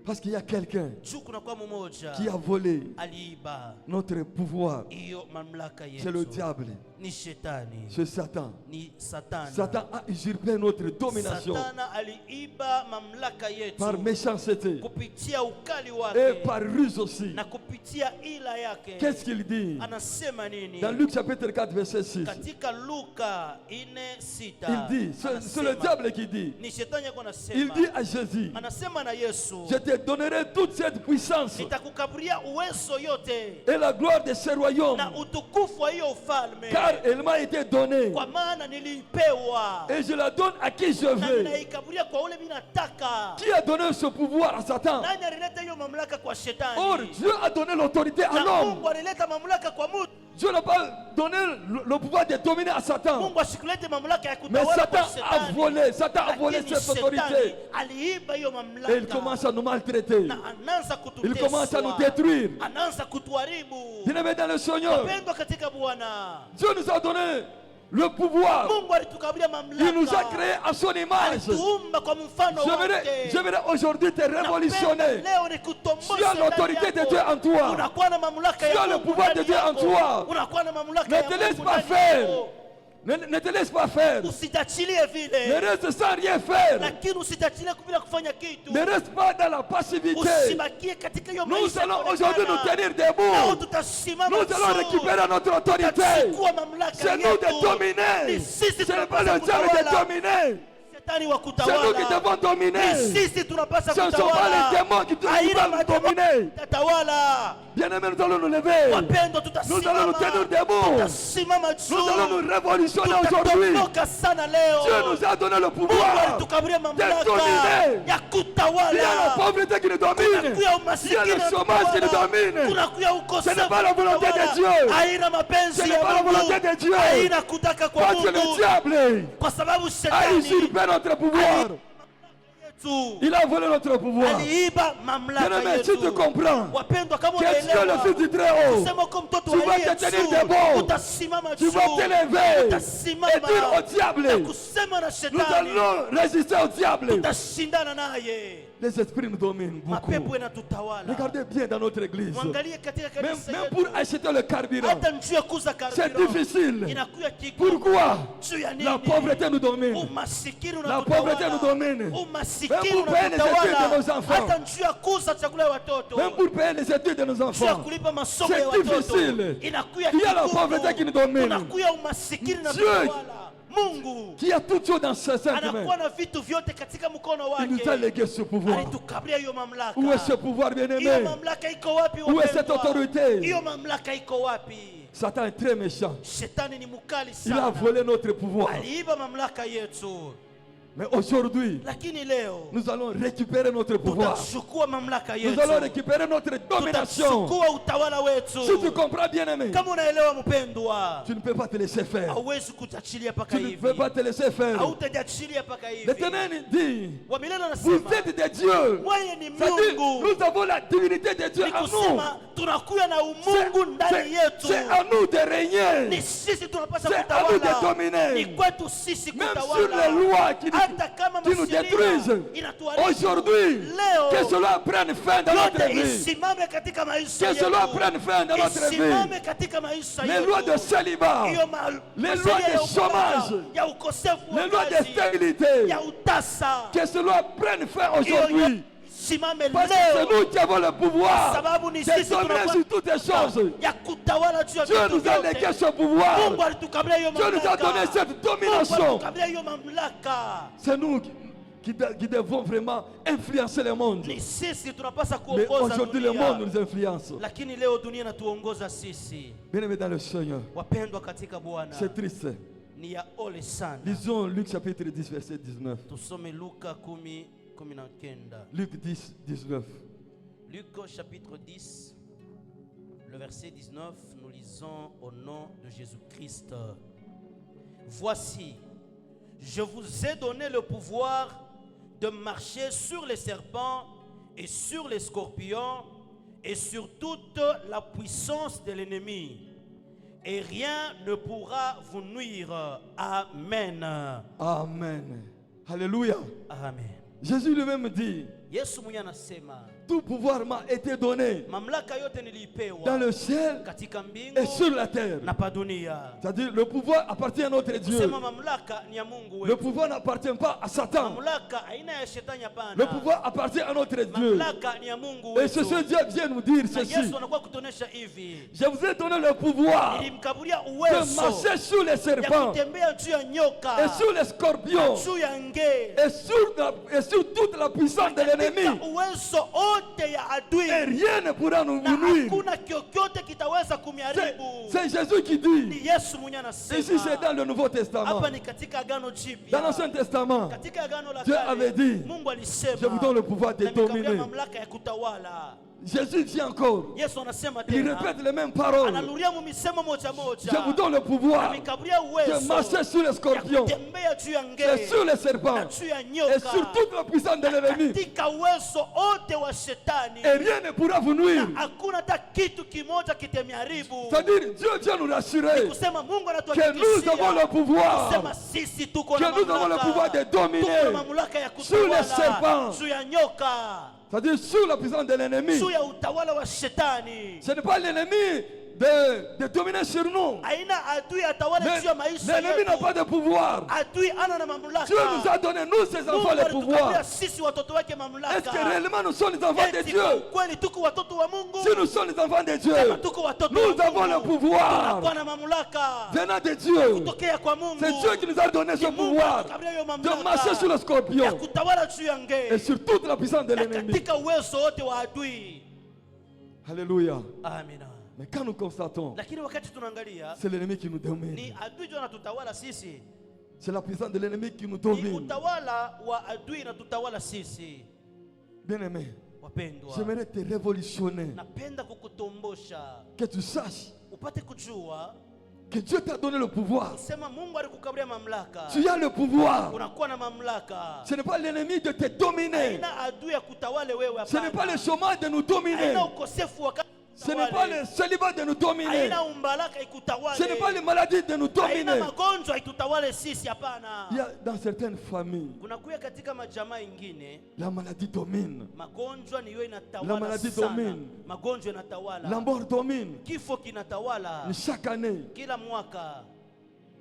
Parce qu'il y a quelqu'un Juu kuna kwa mmoja qui a volé aliiba notre pouvoir. hiyo mamlaka yetu. C'est le diable. Ni shetani. C'est Satan. Ni Satana. Satan a usurpé notre domination Satana aliiba mamlaka yetu par méchanceté kupitia ukali et wake par ruse aussi. na kupitia ila yake. Qu'est-ce qu'il dit? Anasema nini? Dans Luc chapitre 4 verset 6. Katika Luka 4:6 Il dit, c'est le diable qui dit. ni shetani yako Il anasema. dit à Jésus, Anasema na Yesu, je te donnerai toute cette puissance nitakukaburia uwezo yote et la gloire de ce royaume, na utukufu wa hiyo ufalme, car elle m'a été donnée kwa maana niliipewa et je la donne à qui je na veux. ninaikaburia kwa ule mimi nataka. Qui a donné ce pouvoir à Satan? Nani alileta hiyo mamlaka kwa shetani? Or, Dieu a donné l'autorité à Na l'homme. Mungu alileta mamlaka kwa mtu. Dieu n'a pas donné le pouvoir de dominer à Satan. Mungu asikulete mamlaka ya Mais kutawala kwa Satan a shetani. volé. Satan a volé Lakini cette autorité. shetani aliiba hiyo Et il mamlaka commence à nous maltraiter. na anaanza Il commence à nous kututesa, détruire. anaanza kutuharibu. Bien-aimés dans le Seigneur, Wapendwa katika Bwana, Dieu nous a donné le pouvoir. Mungu alitukaburia Il nous a mamlaka, créés à son image. alituumba kwa mfano wake. J'aimerais aujourd'hui te révolutionner. Leo ni kutomboa Tu as l'autorité de Dieu en toi. Unakuwa na mamlaka Tu ya as le Mungu pouvoir de ndani Dieu en yako. toi. Unakuwa na mamlaka Ne ya te laisse Mungu pas ndani faire. yako. Ne te laisse pas faire. Usitachilie Ne vile, reste sans rien faire. lakini usitachilie bila kufanya kitu. Ne reste pas dans la passivité. Usibakie katika hiyo Nous maisha allons kuonekana. aujourd'hui nous tenir Leo debout. tutasimama Nous allons juu. récupérer notre autorité. Tutachukua mamlaka C'est nous yetu. de dominer. Ni sisi Ce n'est pas tunapaswa le diable de kutawala. dominer. Shetani wa C'est nous qui kutawala. devons dominer. Ni sisi tunapaswa Ce ne sont pas les démons qui Haina doivent nous mademo dominer. tatawala. Bien-aimés, nous allons nous lever. Wapendwa, Nous allons nous tenir debout. tutasimama juu. Nous allons nous révolutionner aujourd'hui. Tutaondoka sana leo. Dieu nous a donné le Mungu pouvoir. alitukaburia mamlaka dominer. ya Il y a la kutawala. pauvreté qui nous domine. Kunakuya Il y a umasikini le chômage qui nous domine. Kunakuya Ce ukosefu n'est pas la volonté kutawala. de Dieu. Haina mapenzi Ce n'est ya pas la Mungu. volonté de Dieu. Haina kutaka kwa Parce que le Mungu. diable Kwa sababu a shetani usurpé notre pouvoir. yetu Il a volé notre pouvoir. aliiba mamlaka Bien-aimé, si tu yetu. comprends Wapendwa, kama qu'est-ce que le unaelewa, Fils du Très-Haut, sema kwa mtoto tu vas aliye te tenir juu, debout. utasimama tu juu, vas t'élever utasimama et dire au na diable, kusema na nous shetani, allons résister au diable. tutashindana naye. Les esprits nous dominent beaucoup. Mapepo yanatutawala. Regardez bien dans notre église. Mwangalie katika kanisa Même yetu. pour acheter le carburant, Hata njuu ya kuuza c'est carburant difficile. inakuwa kigumu. Pourquoi? Juu ya nini? La pauvreté nous domine. Umasikini La pauvreté nous unatutawala. domine. Umasikini Même pour payer les études de unatutawala. nos enfants. Hata njuu ya kuuza chakula ya watoto. Même pour payer les études de nos Njuu ya enfants. kulipa masomo ya C'est watoto. difficile. Inakuwa Il y a la kigumu. pauvreté qui nous domine. Unakuwa umasikini Dieu unatutawala. Mungu Qui a tout chose dans ses cinq mains. anakuwa na vitu vyote katika mkono Il nous a wake. légué ce pouvoir. Alitukablia hiyo mamlaka. Où est ce pouvoir, Hiyo bien-aimé? mamlaka iko wapi Où est cette wapendwa? autorité? Hiyo mamlaka iko wapi? Satan est très méchant. Shetani ni mkali Il a sana. volé notre pouvoir. Aliiba mamlaka yetu. Mais aujourd'hui, Lakini leo nous allons récupérer notre pouvoir. tutachukua mamlaka Nous yetu. allons récupérer notre domination. Tutachukua utawala wetu. Si tu comprends, bien-aimé, Kama unaelewa mpendwa, tu ne peux pas te laisser faire. hauwezi kujiachilia paka Tu ne hivi. peux pas te laisser faire. Hautajiachilia paka hivi. L'Éternel dit, Wa milele vous anasema, êtes des dieux. wewe ni C'est-à-dire, Mungu. nous avons la divinité de Dieu Ni en nous. kusema tunakuya na umungu ndani yetu. C'est à nous de Ni régner. sisi tunapaswa C'est à nous de kutawala. dominer. Ni kwetu sisi Même sur kutawala. les lois qui Hata kama nous masheria détruisent. inatuharibu. Aujourd'hui, que Leo cela prenne fin dans notre yote vie. isimame katika maisha Que cela yetu. prenne fin dans notre vie. Isimame katika maisha Les yetu. lois de célibat, Hiyo les masheria lois de ya ukabala, chômage, ya ukosefu wa les lois de kazi, stérilité, ya utasa. que cela prenne fin Hiyo aujourd'hui. yote isimame Parce que c'est leo. nous qui avons le pouvoir Sababu ni de sisi dominer tunakuwa sur toutes les choses. ya kutawala juu ya Dieu vitu nous a vyote. légué ce pouvoir. Mungu alitukablia hiyo Dieu nous a mamlaka. donné cette Mungu domination. alitukablia hiyo mamlaka. C'est nous qui devons vraiment influencer le monde. Ni sisi tunapaswa Mais kuongoza aujourd'hui, le monde dunia. nous influence. Lakini leo dunia inatuongoza sisi. Bien-aimés dans le Seigneur, Wapendwa katika Bwana, c'est triste. ni ya ole sana. Lisons Luc chapitre 10, verset 19. Tusome Luka 10:19. Luc 10, 19. Luc chapitre 10, le verset 19, nous lisons au nom de Jésus-Christ. Voici, Je vous ai donné le pouvoir de marcher sur les serpents et sur les scorpions et sur toute la puissance de l'ennemi. Et rien ne pourra vous nuire. Amen. Amen. Alléluia. Amen. Jésus lui-même dit, Yesu mwenyewe anasema, tout pouvoir m'a été donné mamlaka yote nilipewa dans le ciel katika mbingu et sur la terre. na pa dunia. C'est-à-dire le pouvoir appartient à notre Dieu. Kusema mamlaka ni ya Mungu Le wetu. pouvoir n'appartient pas à Satan. Mamlaka aina ya shetani hapana. Le pouvoir appartient à notre Dieu. Mamlaka ni ya Mungu Et wetu. ce Dieu vient nous dire Na ceci. Yesu anakuwa kutonesha hivi. Je vous ai donné le pouvoir Nilimkaburia de uwezo marcher sur les ya serpents kutembea juu ya nyoka et sur les scorpions juu ya nge et sur toute la puissance de l'ennemi. katika uwezo wote ya adui, Et rien ne pourra nous na nuire. hakuna kyokyote kitaweza kumharibu. C'est Jésus qui dit. Ni Yesu mwenyewe Ici c'est anasema. dans le Nouveau Testament. Hapa ni katika agano Dans jipya. l'Ancien Testament, Katika agano la Dieu avait kale dit, Mungu alisema, je vous donne le pouvoir de "Nimekaburia dominer." mamlaka ya kutawala." Jésus dit encore, Yesu anasema il tena, répète les mêmes paroles. analuria mu misemo moja moja, Je vous donne le pouvoir amekaburia de uwezo marcher sur les ya scorpions kutembea juu ya et nge sur les na serpents juu ya et sur nyoka toute la puissance de l'ennemi. katika uwezo wote wa shetani, Et rien ne pourra vous nuire. na hakuna hata kitu kimoja kitemharibu. C'est-à-dire, Dieu vient nous rassurer Kusema Mungu que nous anatuhakikishia avons le pouvoir, kusema sisi tuko que na nous avons le pouvoir de mamlaka, tuko na dominer mamlaka ya sur les kutawala serpents. juu ya nyoka, C'est-à-dire sur la puissance de l'ennemi. juu ya utawala wa shetani. Ce n'est pas l'ennemi de dominer sur nous. Aina adui atawale Mais juu ya maisha l'ennemi n'a yetu. pas de pouvoir. Adui ana na mamlaka. Dieu nous a donné, nous, ses enfants, Mungu le pouvoir. alitupatia sisi watoto wake mamlaka. Est-ce que réellement nous sommes les enfants de Eti Dieu? kwa kweli tuko watoto wa Mungu? Si nous sommes les enfants de Dieu, Kama tuko watoto wa nous Mungu, avons le pouvoir tunakuwa na mamlaka venant de Dieu. kutokea kwa Mungu. C'est Dieu qui nous a donné ce Ni Mungu pouvoir alitupatia hiyo de mamlaka marcher sur le ya scorpion kutawala juu ya et nge sur toute la puissance de na l'ennemi. katika uwezo wote wa adui. Alléluia. Amina. Mais quand nous constatons, Lakini wakati tunaangalia c'est l'ennemi qui nous domine. ni adui ndio anatutawala sisi, C'est la puissance de l'ennemi qui nous ni domine. utawala wa adui inatutawala sisi. Bien-aimé, Wapendwa, j'aimerais te révolutionner. napenda kukutombosha Que tu saches upate kujua que Dieu t'a donné le pouvoir. kusema Mungu alikukaburia mamlaka, Tu as le pouvoir. unakuwa na mamlaka. Ce n'est pas l'ennemi de te dominer. Haina adui ya kutawale wewe, Ce n'est pas le hapana. chômage de nous dominer. Haina ukosefu wa Ce n'est pas le célibat de nous dominer. haina umbalaka ikutawale. Ce n'est pas les maladies de nous Haina dominer. magonjwa ikutawale sisi, hapana. Il y a dans certaines familles, Kunakuya katika majamaa ingine la maladie domine. magonjwa niyo La inatawala maladie sana. domine. Magonjwa inatawala, La mort domine. kifo kinatawala. Chaque année, Kila mwaka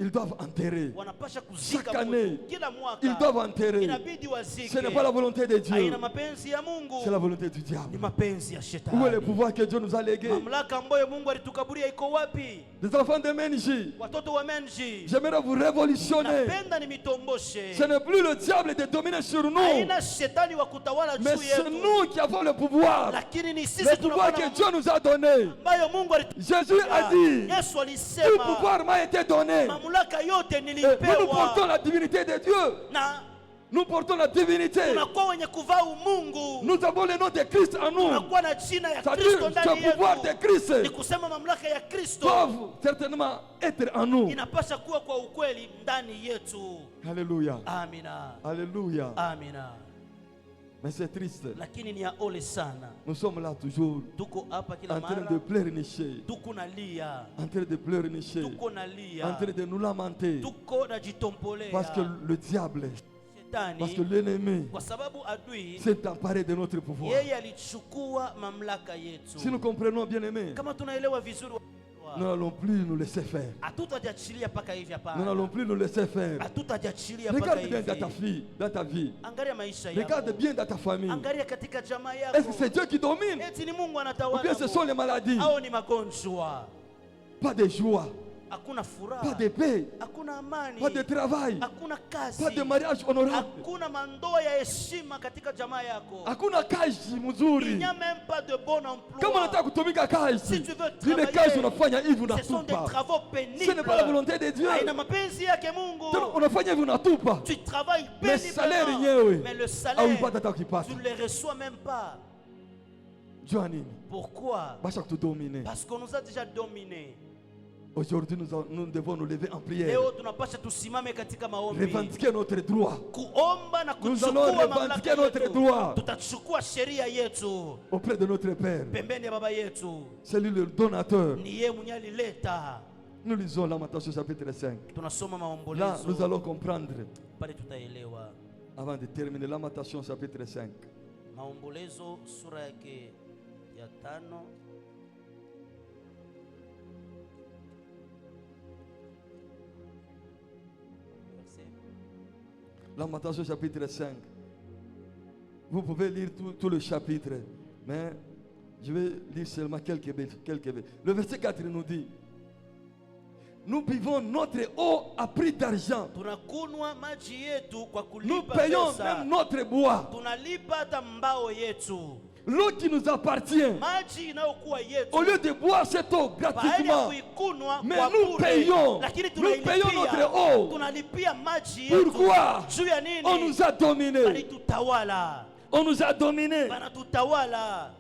ils doivent enterrer. wanapasha kuzika Chaque année, mtu. Kila mwaka ils doivent enterrer. inabidi wazike. Ce n'est pas la volonté de Dieu, Haina mapenzi ya Mungu, c'est la volonté du ni diable. mapenzi ya Où est le shetani. pouvoir que Dieu nous a légué? Mamlaka ambayo Mungu alitukaburia iko wapi? Les enfants de Ménji, Watoto wa Menji, j'aimerais vous révolutionner. napenda nimitomboshe. Ce n'est plus le diable de dominer sur nous, Haina shetani wa kutawala mais juu c'est yetu, nous qui avons le pouvoir. lakini ni sisi Le pouvoir tunakuwa que Dieu na nous a donné. ambayo Mungu Jésus a dit, Yesu tout alisema pouvoir m'a été donné. mamlaka yote Et nous portons nilipewa, la divinité de Dieu. na Nous portons la divinité. tunakuwa wenye kuvaa umungu, Nous avons le nom de Christ en nous. tunakuwa na jina ya C'est-à-dire, Kristo ndani ce pouvoir de yetu. Christ Ni kusema mamlaka ya Kristo doivent certainement être en nous. inapasha kuwa kwa ukweli ndani yetu. Alléluia. Amina, Alléluia. amina. Mais c'est triste. Lakini ni ya ole sana, Nous sommes là toujours tuko hapa kila en train mara, de pleurnicher. tuko nalia, En train de pleurnicher. tuko En nalia, train de nous lamenter. tuko najitompolea Parce que le diable, parce que shetani, l'ennemi kwa sababu adui s'est emparé de notre pouvoir. yeye alichukua mamlaka yetu. Si nous comprenons bien aimé, Kama tunaelewa vizuri, nous n'allons plus nous laisser faire. hatutajiachilia mpaka hivi, Nous hapana. n'allons plus nous laisser faire. Hatutajiachilia mpaka Regarde bien dans ta hivi. vie, dans ta vie. Angalia maisha Regarde yako, bien dans ta famille. angalia katika jamaa Est-ce que c'est yako. Dieu qui domine Eti ni Mungu ou anatawala bien ce sont les maladies? au ni magonjwa? Pas de joie, Hakuna pas furaha, de paix, hakuna amani, pas de travail, hakuna kazi, pas de mariage honorable. hakuna mandoa ya heshima katika jamaa yako. Hakuna kazi Il mzuri. n'y a même pas de bon Kama emploi. unataka kutumika kazi, Si tu veux zile kazi travailler, unafanya hivi ce sont des unatupa. travaux Ce n'est pénibles. pas la volonté de Dieu. Haina mapenzi yake Tena Mungu. unafanya hivi unatupa. Tu travailles Mais salaire péniblement, yenyewe mais le au salaire, ipata hata ukipata. tu ne le reçois même pas. Jua nini? Pourquoi? Basha kutudomine. Parce qu'on nous a déjà dominés. Aujourd'hui, nous devons nous lever en prière. Leo tunapasha tusimame katika maombi. Revendiquer notre droit. Kuomba na Nous allons kuchukua revendiquer mamlaka notre yetu. droit Tutachukua sheria yetu auprès de notre Père. pembeni ya baba yetu. C'est lui le donateur. Ni yeye mwenye alileta. Nous lisons Lamentation chapitre 5. Tunasoma Là, maombolezo. nous allons comprendre, Pale tutaelewa. avant de terminer Lamentation chapitre 5. Maombolezo sura yake ya 5. Lamentation chapitre 5. Vous pouvez lire tout le chapitre, mais je vais lire seulement quelques versets. Le verset 4 nous dit: nous buvons notre eau à prix d'argent. Tunakunwa maji yetu kwa Nous kulipa payons pesa. même notre bois. Tunalipa hata mbao yetu. L'eau qui nous appartient. Maji inayokuwa yetu. Au lieu de boire cette eau Baada ya gratuitement, kuikunwa mais kwa nous bure, payons. lakini Nous payons notre tunailipia. eau. Tunalipia maji yetu. Pourquoi? Juu ya nini? On nous a dominés. Walitutawala. On nous a dominés. Wanatutawala.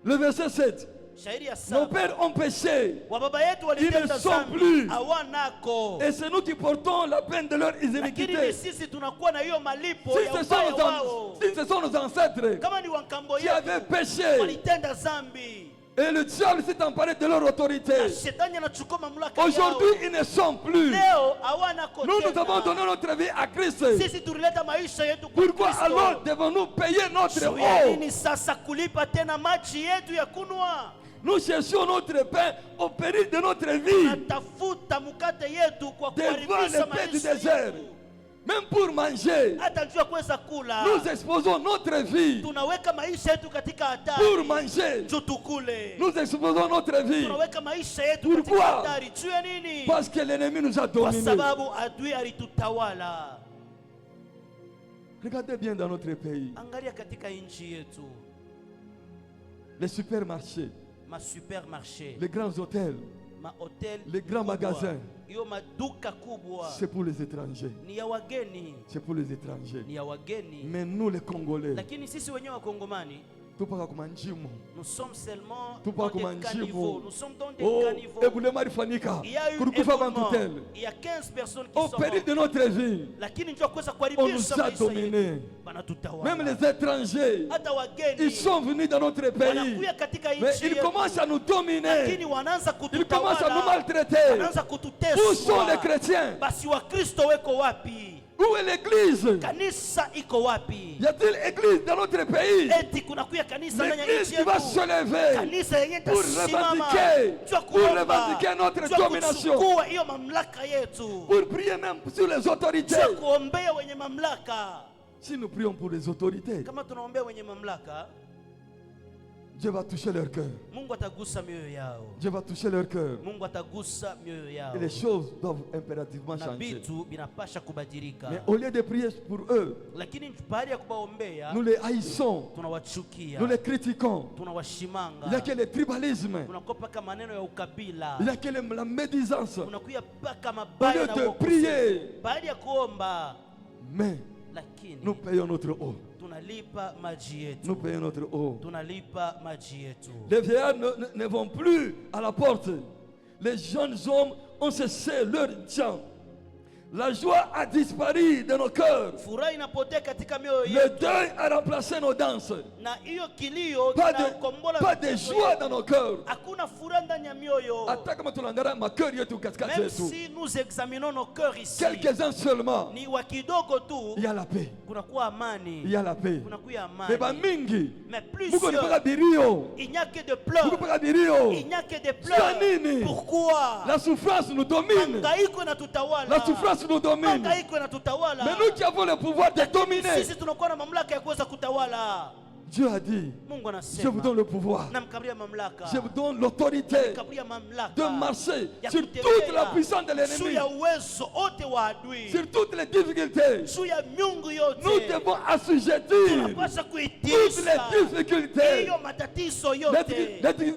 Le verset 7. Shairi ya Nos 7. pères ont péché. Wababa yetu Ils walitenda ne sont dhambi. plus. Hawanako. Et c'est nous qui portons la peine de leur Lakini ni iniquité. sisi tunakuwa na hiyo malipo Si ya ce sont ubaya nos wao. si ce sont nos ancêtres Kama ni wankambo qui avaient yetu péché, walitenda dhambi. et le diable s'est emparé de leur autorité. Na shetani anachukua mamlaka yao. Aujourd'hui, ils ne sont plus. Leo hawanako Nous tena. avons donné notre vie à Christ. Sisi tulileta maisha yetu kwa Pourquoi Kristo. alors devons-nous payer notre Juu ya eau? nini sasa kulipa tena maji yetu ya kunwa? Nous cherchons notre pain au péril de notre vie. Natafuta mkate yetu kwa Devant kuharibisha les paix du maisha désert. yetu. Même pour manger, Hata njua kuweza kula. nous exposons notre vie Tunaweka maisha yetu katika hatari. pour manger. Juu tukule. Nous exposons notre vie Tunaweka maisha yetu Pourquoi? katika hatari. Juu ya nini? parce que l'ennemi nous a Kwa dominés. sababu adui alitutawala. Regardez bien dans notre pays, Angalia katika nchi yetu. les supermarchés, Masupermarché. les grands hôtels, Mahotel les grands kubwa. magasins, Hiyo maduka kubwa c'est pour les étrangers. ni ya wageni, C'est pour les étrangers. ni ya wageni. Mais nous les Congolais, Lakini sisi wenyewe Wakongomani tupaka kumanjimo. nous sommes seulement Tupa dans des kumanjimo. caniveaux. Nous sommes dans des Oh, caniveaux. ebule marifanyika. Il y a eu Kurukufa éboulement. bantutel. Il y a 15 personnes qui Au sont péril mortes. de notre vie, Lakini njoo kuweza on kuharibisha nous a maisha dominés. yetu. Wanatutawala. Même les étrangers, Hata wageni ils sont venus dans notre pays. wanakuja katika Mais nchi ils yetu. commencent à nous dominer. Lakini wanaanza Ils commencent à nous kututawala. maltraiter. Wanaanza kututesa. Où sont les chrétiens? Basi Wakristo weko wapi? Où est l'église? Kanisa iko wapi? Y a-t-il église dans notre pays? Eti kunakuya kanisa ndani ya L'église nchi qui va yetu. se lever Kanisa yenye pour tasimama revendiquer, jua pour kuomba, revendiquer notre jua domination, kuchukua hiyo mamlaka yetu, pour prier même sur les autorités. jua kuombea wenye mamlaka. Si nous prions pour les autorités, Kama tunaombea wenye mamlaka, Dieu va toucher leur cœur. Mungu atagusa mioyo yao. Dieu va toucher leur cœur. Mungu atagusa mioyo yao. Et les choses doivent impérativement Na changer. vitu vinapasha kubadilika. Mais au lieu de prier pour eux, Lakini baada ya kubaombea nous les haïssons, tunawachukia, nous les critiquons. tunawashimanga, Il y a que le tribalisme, tunakuwa paka maneno ya ukabila, il y a que la médisance. unakuya paka Au mabaya lieu na de uokosefu. prier, Baada ya kuomba, mais lakini nous payons notre eau. tunalipa maji yetu, Nous payons notre eau. tunalipa maji yetu. Les vieillards ne vont plus à la porte. Les jeunes hommes ont cessé leur chant. La joie a disparu de nos cœurs. Furaha inapotea katika mioyo Le yetu, deuil a remplacé nos danses. na hiyo kilio Pas kinakombola de mioyo joie yetu. dans nos cœurs. Hakuna furaha ndani ya mioyo. Hata kama tunaangalia makeri yetu katikati Même yetu, si nous examinons nos cœurs ici, quelques-uns seulement, ni wa kidogo tu, il y a la paix. kunakuwa amani, Il y a la paix. kunakuwa Mais ba amani. mingi, Mais muko ni paka plusieurs, birio. il n'y a que de Muko pleurs, paka birio. il n'y a que de nini? pleurs. Pourquoi? La souffrance nous domine. Hangaiko inatutawala. La souffrance nous domine. Hangaiko inatutawala. Mais nous qui avons le pouvoir de dominer, Sisi tunakuwa na mamlaka ya kuweza kutawala. Dieu a dit, Mungu je vous anasema, donne le pouvoir, namkabria mamlaka, je vous donne l'autorité namkabria mamlaka de marcher ya sur kutembea toute la puissance de juu l'ennemi, ya uwezo wote wa adui, sur toutes les difficultés. juu ya miungu yote. Nous devons assujettir Tunapaswa toutes kuitisha les difficultés. hiyo matatizo Les yote.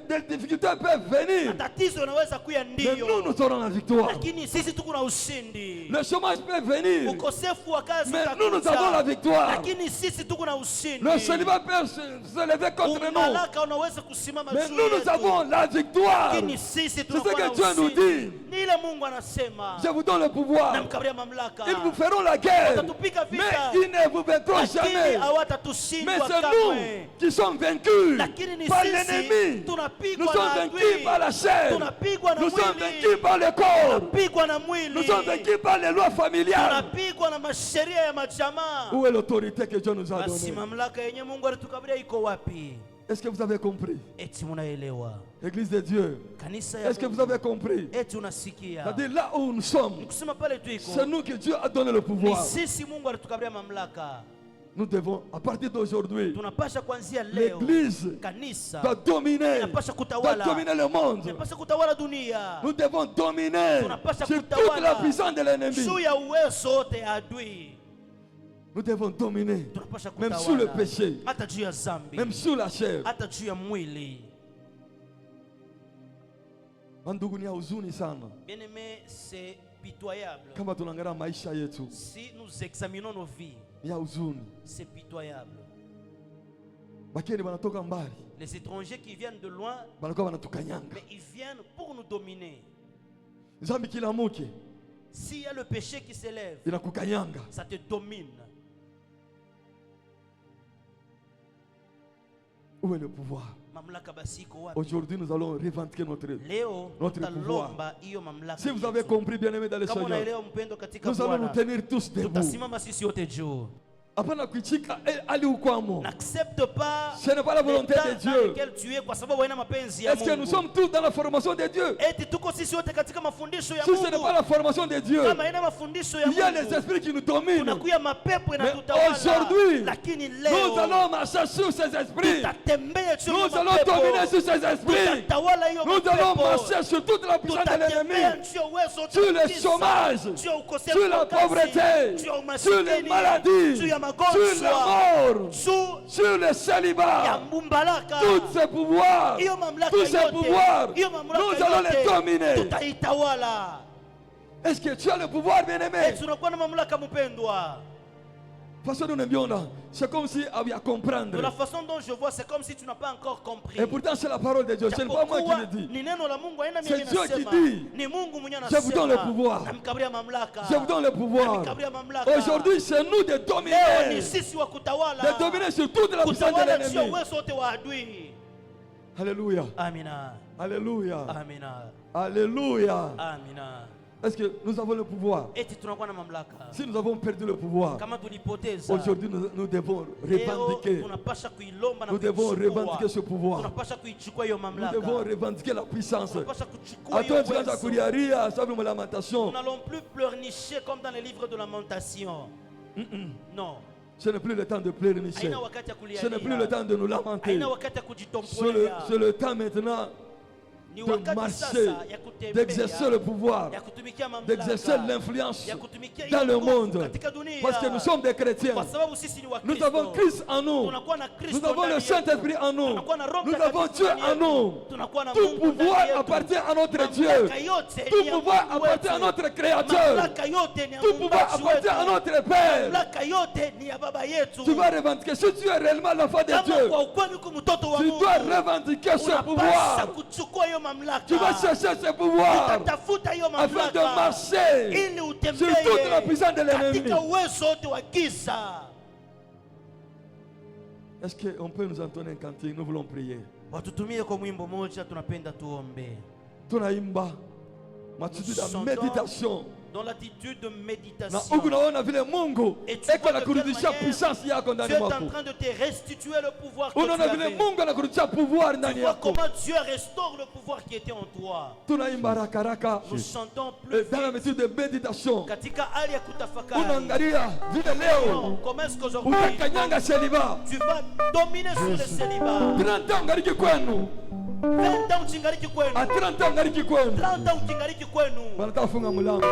les difficultés peuvent venir, Matatizo yanaweza kuya mais nous, ndio, nous aurons la victoire. lakini sisi tuko na ushindi. Le chômage peut venir, Ukosefu wa kazi mais nous, nous avons la utakuja, victoire. lakini sisi tuko na ushindi. Le célibat peut peuvent se lever contre nous. Umalaka unaweza kusimama Mais juu nous yetu. avons la victoire. Lakini sisi C'est ce tunakuwa que na Dieu nous ushindi. dit. Ni ile Mungu anasema. Je vous donne le pouvoir. Namkabia mamlaka. Ils vous feront la guerre. Watatupiga vita. Mais ils ne vous vaincront Lakini jamais. Mais hawatatushindwa c'est kamwe. nous qui sommes vaincus Lakini ni par sisi l'ennemi. tunapigwa Nous sommes na vaincus adui. par la chair. Tunapigwa na Nous sommes mwili. vaincus par le corps. Tunapigwa na mwili. Nous sommes vaincus par les lois familiales. Tunapigwa na masheria ya majamaa. Où est l'autorité que Dieu nous a Basi donnée? mamlaka yenye Mungu alitukabiria iko wapi? Est-ce que vous avez compris? Eti munaelewa? Église de Dieu. Kanisa ya Est-ce que vous Mungu. avez compris? Eti unasikia? C'est-à-dire là où nous sommes, Nikusema pale tu iko. c'est nous que Dieu a donné le Ni pouvoir. sisi Mungu alitukabiria mamlaka. Nous devons, à partir d'aujourd'hui, Tunapasha kuanzia leo. l'Église Kanisa doit dominer le monde. inapasha kutawala dunia. Nous devons dominer Tunapasha sur toute kutawala la puissance de l'ennemi. juu ya uwezo wote ya adui. Nous devons dominer, Tunapasha même kutawala sous le péché, hata juu ya zambi, même sous la chair. hata juu ya mwili. Mandugu, ni ya huzuni sana Bien-aimé, c'est pitoyable. kama tunaangalia maisha yetu, Si nous examinons nos vies, ni ya huzuni. c'est pitoyable. Bakeni wanatoka mbali, Les étrangers qui viennent de loin, wanakuwa wanatukanyanga. mais ils viennent pour nous dominer. Zambi kila muke S'il y a le péché qui s'élève, inakukanyanga. ça te domine. Où est le pouvoir? Mamlaka basi iko wapi? Aujourd'hui, nous allons revendiquer notre Leo tutalomba hiyo mamlaka. Si vous avez yetu. compris, bien-aimé dans le Kama Seigneur, unaelewa mpendo katika nous allons nous Bwana, tenir tous debout. tutasimama sisi wote juu. Hapana kuichika ali ukwamo. N'accepte pas Ce n'est pas la volonté l'état de dans Dieu. lequel tu es kwa sababu haina mapenzi ya Est-ce que nous Mungu. sommes tous dans la formation de Dieu? Eti tuko sisi wote katika mafundisho ya Si ce n'est pas Mungu. la formation de Dieu, Kama haina mafundisho ya il y a les Mungu, esprits qui nous dominent. kunakuya mapepo Mais inatutawala. aujourd'hui, Lakini nous leo allons marcher sur ces esprits. tutatembea juu ya Nous allons mapepo. dominer sur ces esprits. Tutatawala hiyo Nous allons mapepo. marcher sur toute la puissance de Tutatembea l'ennemi. juu ya uwezo wote Sur wa le giza, chômage, juu ya ukosefu sur la wa kazi, pauvreté, juu ya sur umasikini, les maladies, juu ya sur magonjwa, la mort, juu sur le ya célibat. mbumbalaka. Tous ces pouvoirs, Hiyo mamlaka tous ces yote, pouvoirs, hiyo mamlaka nous allons les yote, dominer. tutaitawala. Est-ce que tu as le pouvoir, bien-aimé? Tunakuwa na mamlaka mpendwa. Façon nous n'aimions là, c'est comme si on à De comprendre. la façon dont je vois, c'est comme si tu n'as pas encore compris. Et pourtant, c'est la parole de Dieu. Ce n'est pas moi qui le dis. Ni neno la Mungu, haina C'est mimi Dieu qui nasema. dit. Ni Mungu mwenyewe Je vous donne le anasema. pouvoir. Namkabria mamlaka. Je vous donne le pouvoir. Namkabria mamlaka. Aujourd'hui, c'est nous de Leo ni dominer. sisi wa kutawala. De dominer sur toute la puissance de Kutawala sio l'ennemi. uwezo wote wa adui. Alléluia. Amina. Alléluia. Amina. Alléluia. Amina. Est-ce que nous avons le pouvoir? Eti tunakuwa na mamlaka. Si nous avons perdu le pouvoir, Kama tulipoteza. aujourd'hui nous devons Leo revendiquer. tunapasha kuilomba na Nous devons kuichukua. revendiquer ce pouvoir. Tunapasha kuichukua hiyo Nous mamlaka. devons revendiquer la puissance. Tunapasha kuchukua hiyo Attends, tu vas à uwezo. Kuriaria, ça veut me lamentation. Nous n'allons plus pleurnicher comme dans les livres de lamentation. Non. Ce n'est plus le temps de pleurnicher. Haina wakati ya kulia. Ce n'est plus le temps de nous lamenter. Haina wakati ya C'est kujitombolea. le temps maintenant Ni de wakati marcher, sasa ya kutembea, d'exercer le pouvoir, ya kutumikia mamlaka, d'exercer l'influence ya kutumikia dans le hiyo nguvu monde. katika dunia. Parce que nous sommes des chrétiens. Kwa sababu sisi ni Nous Wakristo. avons Christ en nous. Tunakuwa na Kristo Nous avons ndani le yetu. Saint-Esprit en nous. Tunakuwa na Roho Nous Mtakatifu avons Dieu ndani en yetu. nous. Tunakuwa na Tout Mungu ndani pouvoir yetu. appartient à notre Dieu. Mamlaka yote Tout ni ya pouvoir Mungu appartient à wetu. notre Créateur. Mamlaka yote ni ya Tout pouvoir Muumbaji appartient à wetu. notre Père. Mamlaka yote ni ya baba yetu. Tu vas revendiquer. Si tu es réellement l'enfant de Kama Dieu, kwa ukweli uko mtoto wa tu Mungu, dois revendiquer ce unapaswa pouvoir. kuchukua hiyo mamlaka. Tu vas chercher ce pouvoir Utatafuta hiyo afin de mamlaka marcher ili sur utembee toute la puissance de l'ennemi. katika uwezo wote wa giza. Est-ce qu'on peut nous entonner un cantique? Nous voulons prier. Watutumie kwa mwimbo moja, tunapenda tuombe. Tunaimba matitude ya meditation Dans l'attitude de na méditation. huku naona vile Mungu Et tu vois eko de anakurudishia quelle manière puissance yako Dieu ndani est en mwako. train de te restituer le pouvoir que tu Unaona vile avais. Mungu anakurudishia pouvoir Tu ndani vois yako. comment Dieu restaure le pouvoir qui était en toi. Tunaimba haraka haraka Nous chantons plus dans la vite méthode de méditation. katika hali ya kutafakari. Unaangalia vile leo Non, comment est-ce qu'aujourd'hui utakanyanga celibat. tu vas dominer sur le célibat? 30 ans ngaliki kwenu. 20 ans ukingaliki kwenu, A 30 ans ngaliki kwenu. 30 ans ukingaliki kwenu. Wanataka funga mlango.